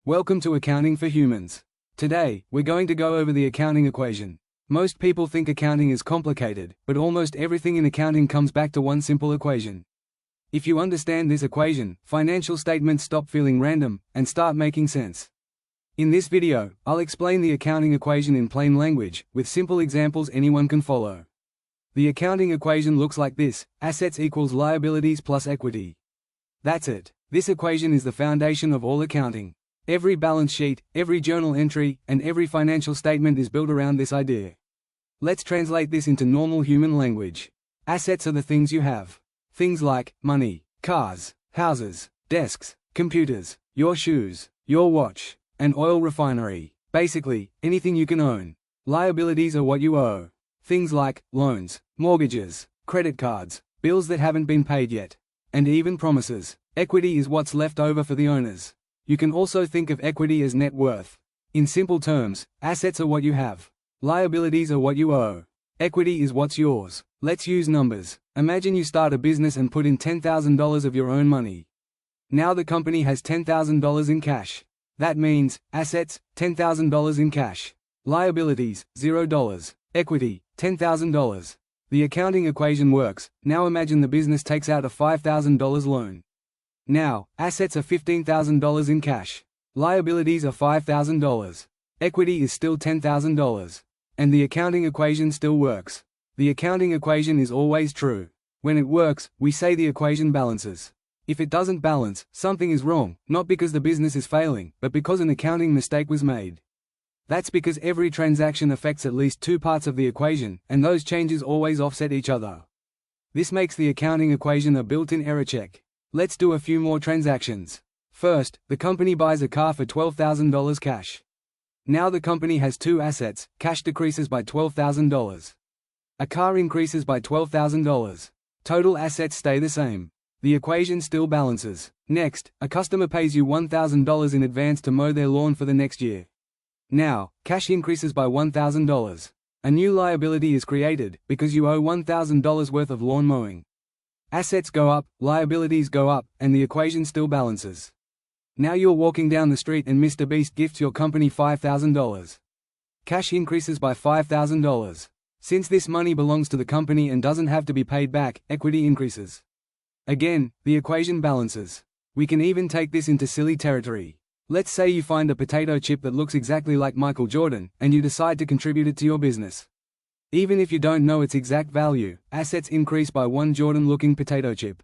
Welcome to Accounting for Humans. Today, we're going to go over the accounting equation. Most people think accounting is complicated, but almost everything in accounting comes back to one simple equation. If you understand this equation, financial statements stop feeling random and start making sense. In this video, I'll explain the accounting equation in plain language, with simple examples anyone can follow. The accounting equation looks like this: assets equals liabilities plus equity. That's it. This equation is the foundation of all accounting. Every balance sheet, every journal entry, and every financial statement is built around this idea. Let's translate this into normal human language. Assets are the things you have. Things like money, cars, houses, desks, computers, your shoes, your watch, an oil refinery. Basically, anything you can own. Liabilities are what you owe. Things like loans, mortgages, credit cards, bills that haven't been paid yet, and even promises. Equity is what's left over for the owners. You can also think of equity as net worth. In simple terms, assets are what you have. Liabilities are what you owe. Equity is what's yours. Let's use numbers. Imagine you start a business and put in $10,000 of your own money. Now the company has $10,000 in cash. That means, assets, $10,000 in cash. Liabilities, $0. Equity, $10,000. The accounting equation works. Now imagine the business takes out a $5,000 loan. Now, assets are $15,000 in cash. Liabilities are $5,000. Equity is still $10,000. And the accounting equation still works. The accounting equation is always true. When it works, we say the equation balances. If it doesn't balance, something is wrong, not because the business is failing, but because an accounting mistake was made. That's because every transaction affects at least two parts of the equation, and those changes always offset each other. This makes the accounting equation a built-in error check. Let's do a few more transactions. First, the company buys a car for $12,000 cash. Now the company has two assets: cash decreases by $12,000. A car increases by $12,000. Total assets stay the same. The equation still balances. Next, a customer pays you $1,000 in advance to mow their lawn for the next year. Now, cash increases by $1,000. A new liability is created, because you owe $1,000 worth of lawn mowing. Assets go up, liabilities go up, and the equation still balances. Now you're walking down the street and Mr. Beast gifts your company $5,000. Cash increases by $5,000. Since this money belongs to the company and doesn't have to be paid back, equity increases. Again, the equation balances. We can even take this into silly territory. Let's say you find a potato chip that looks exactly like Michael Jordan, and you decide to contribute it to your business. Even if you don't know its exact value, assets increase by one Jordan-looking potato chip.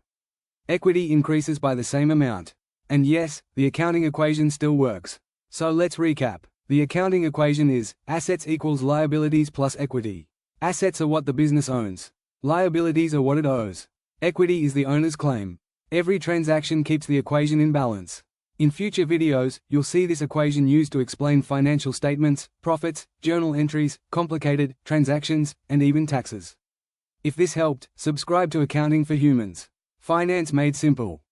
Equity increases by the same amount. And yes, the accounting equation still works. So let's recap. The accounting equation is, assets equals liabilities plus equity. Assets are what the business owns. Liabilities are what it owes. Equity is the owner's claim. Every transaction keeps the equation in balance. In future videos, you'll see this equation used to explain financial statements, profits, journal entries, complicated transactions, and even taxes. If this helped, subscribe to Accounting for Humans. Finance made simple.